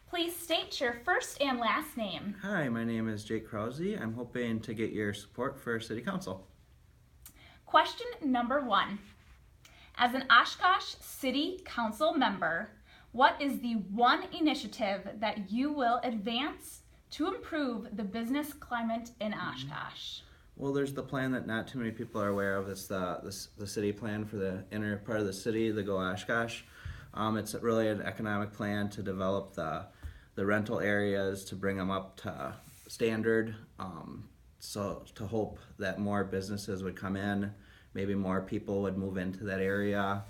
Please state your first and last name. Hi, my name is Jake Krause. I'm hoping to get your support for City Council. Question number 1. As an Oshkosh City Council member, what is the one initiative that you will advance to improve the business climate in Oshkosh? Well, there's the plan that not too many people are aware of. It's the city plan for the inner part of the city, the Go Oshkosh. It's really an economic plan to develop the rental areas, to bring them up to standard, so to hope that more businesses would come in, maybe more people would move into that area.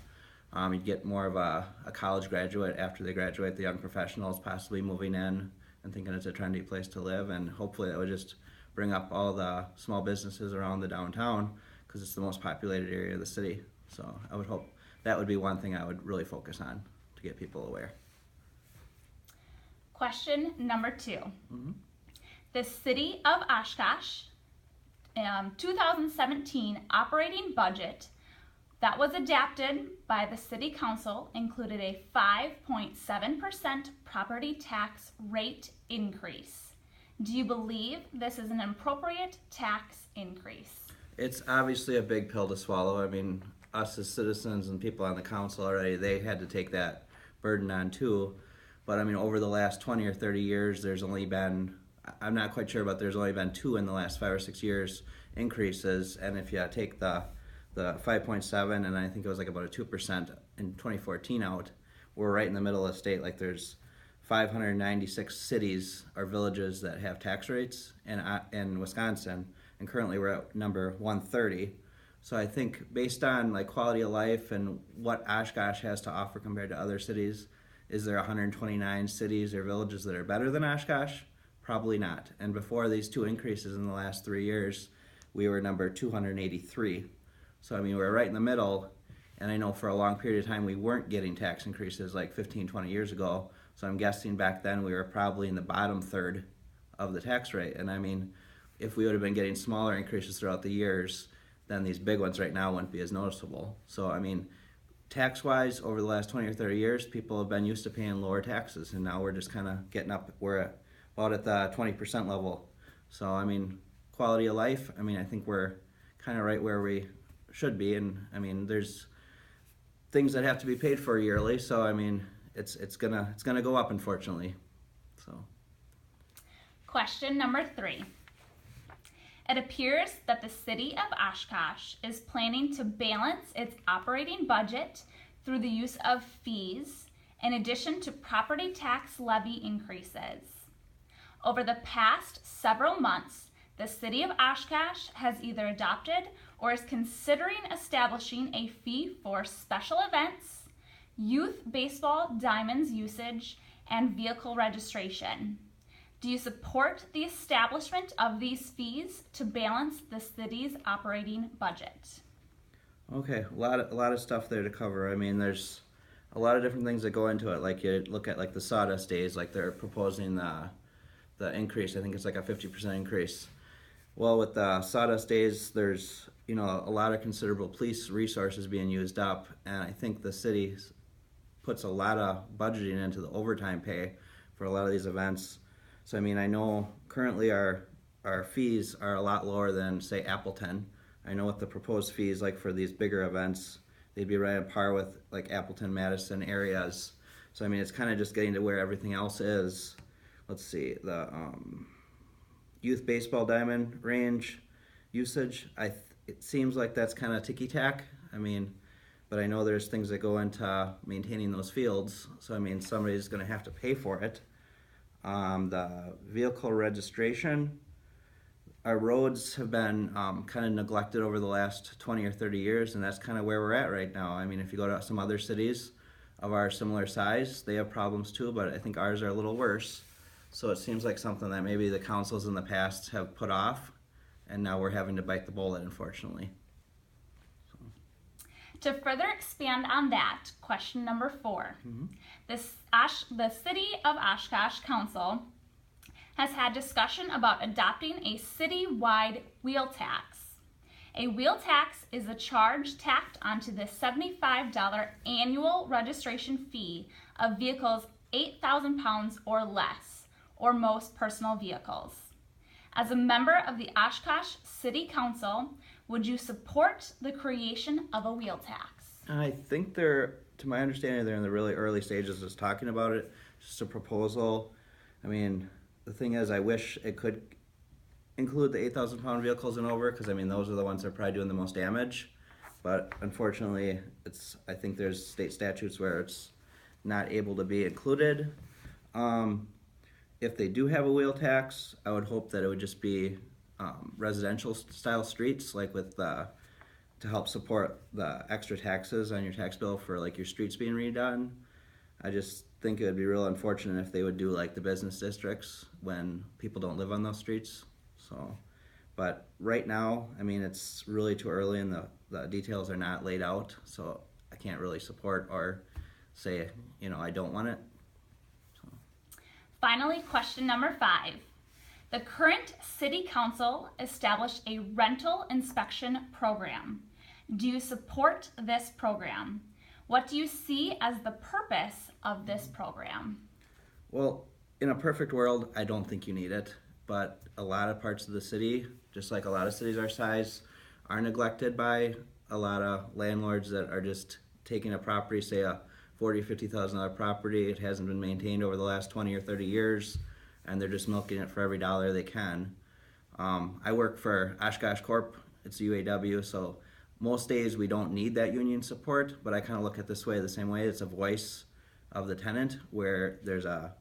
You'd get more of a college graduate after they graduate, the young professionals possibly moving in and thinking it's a trendy place to live, and hopefully that would just bring up all the small businesses around the downtown because it's the most populated area of the city. So I would hope that would be one thing I would really focus on to get people aware. Question number 2. The City of Oshkosh 2017 operating budget that was adopted by the City Council included a 5.7% property tax rate increase. Do you believe this is an appropriate tax increase? It's obviously a big pill to swallow. I mean, us as citizens and people on the council already, they had to take that burden on too. But I mean, over the last 20 or 30 years, there's only been, I'm not quite sure, but there's only been 2 in the last 5 or 6 years increases. And if you take the 5.7, and I think it was like about a 2% in 2014 out, we're right in the middle of the state. Like there's 596 cities or villages that have tax rates in Wisconsin, and currently we're at number 130. So I think based on like quality of life and what Oshkosh has to offer compared to other cities, is there 129 cities or villages that are better than Oshkosh? Probably not. And before these 2 increases in the last 3 years, we were number 283. So I mean, we're right in the middle, and I know for a long period of time we weren't getting tax increases like 15, 20 years ago. So I'm guessing back then we were probably in the bottom third of the tax rate. And I mean, if we would have been getting smaller increases throughout the years, then these big ones right now wouldn't be as noticeable. So I mean, tax-wise, over the last 20 or 30 years, people have been used to paying lower taxes, and now we're just kind of getting up. We're about at the 20% level. So I mean, quality of life, I mean, I think we're kind of right where we should be. And I mean, there's things that have to be paid for yearly. So I mean, it's gonna go up, unfortunately. So. Question number 3. It appears that the City of Oshkosh is planning to balance its operating budget through the use of fees in addition to property tax levy increases. Over the past several months, the City of Oshkosh has either adopted or is considering establishing a fee for special events, youth baseball diamonds usage, and vehicle registration. Do you support the establishment of these fees to balance the city's operating budget? Okay, a lot of stuff there to cover. I mean, there's a lot of different things that go into it. Like you look at like the sawdust days, like they're proposing the increase. I think it's like a 50% increase. Well, with the sawdust days, there's a lot of considerable police resources being used up, and I think the city puts a lot of budgeting into the overtime pay for a lot of these events. So I mean, I know currently our fees are a lot lower than say Appleton. I know what the proposed fees like for these bigger events, they'd be right on par with like Appleton, Madison areas. So I mean, it's kind of just getting to where everything else is. Let's see, the youth baseball diamond range usage, it seems like that's kind of ticky-tack. I mean, but I know there's things that go into maintaining those fields. So I mean, somebody's going to have to pay for it. The vehicle registration, our roads have been kind of neglected over the last 20 or 30 years, and that's kind of where we're at right now. I mean, if you go to some other cities of our similar size, they have problems too, but I think ours are a little worse. So it seems like something that maybe the councils in the past have put off, and now we're having to bite the bullet, unfortunately. To further expand on that, question number 4. The City of Oshkosh Council has had discussion about adopting a city-wide wheel tax. A wheel tax is a charge tacked onto the $75 annual registration fee of vehicles 8,000 pounds or less, or most personal vehicles. As a member of the Oshkosh City Council, would you support the creation of a wheel tax? I think to my understanding, they're in the really early stages of talking about it. Just a proposal. I mean, the thing is, I wish it could include the 8,000 pound vehicles and over, because I mean, those are the ones that are probably doing the most damage. But unfortunately, I think there's state statutes where it's not able to be included. If they do have a wheel tax, I would hope that it would just be residential style streets, like with to help support the extra taxes on your tax bill for like your streets being redone. I just think it would be real unfortunate if they would do like the business districts when people don't live on those streets. So, but right now, I mean, it's really too early and the details are not laid out, so I can't really support or say, I don't want it. So. Finally, question number 5. The current City Council established a rental inspection program. Do you support this program? What do you see as the purpose of this program? Well, in a perfect world, I don't think you need it, but a lot of parts of the city, just like a lot of cities our size, are neglected by a lot of landlords that are just taking a property, say a $40,000 or $50,000 property, it hasn't been maintained over the last 20 or 30 years, and they're just milking it for every dollar they can. I work for Oshkosh Corp. It's UAW, so most days we don't need that union support, but I kind of look at it this way, the same way. It's a voice of the tenant, where there's a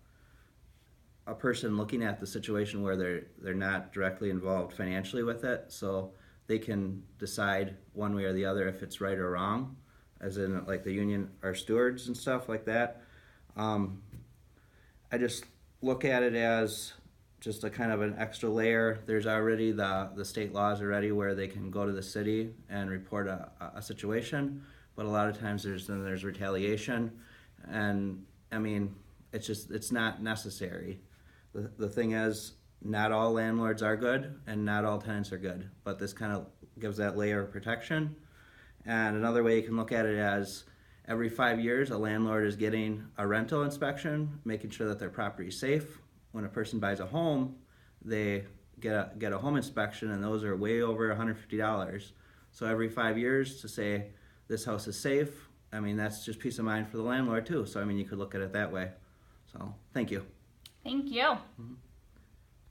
person looking at the situation where they're not directly involved financially with it, so they can decide one way or the other if it's right or wrong, as in like the union are stewards and stuff like that. I just look at it as just a kind of an extra layer. There's already the state laws already where they can go to the city and report a situation, but a lot of times there's retaliation, and I mean, it's not necessary. The thing is, not all landlords are good and not all tenants are good, but this kind of gives that layer of protection. And another way you can look at it as every 5 years a landlord is getting a rental inspection, making sure that their property is safe. When a person buys a home, they get a home inspection, and those are way over $150. So every 5 years to say this house is safe, I mean, that's just peace of mind for the landlord too. So I mean, you could look at it that way. So thank you. Thank you. Mm-hmm.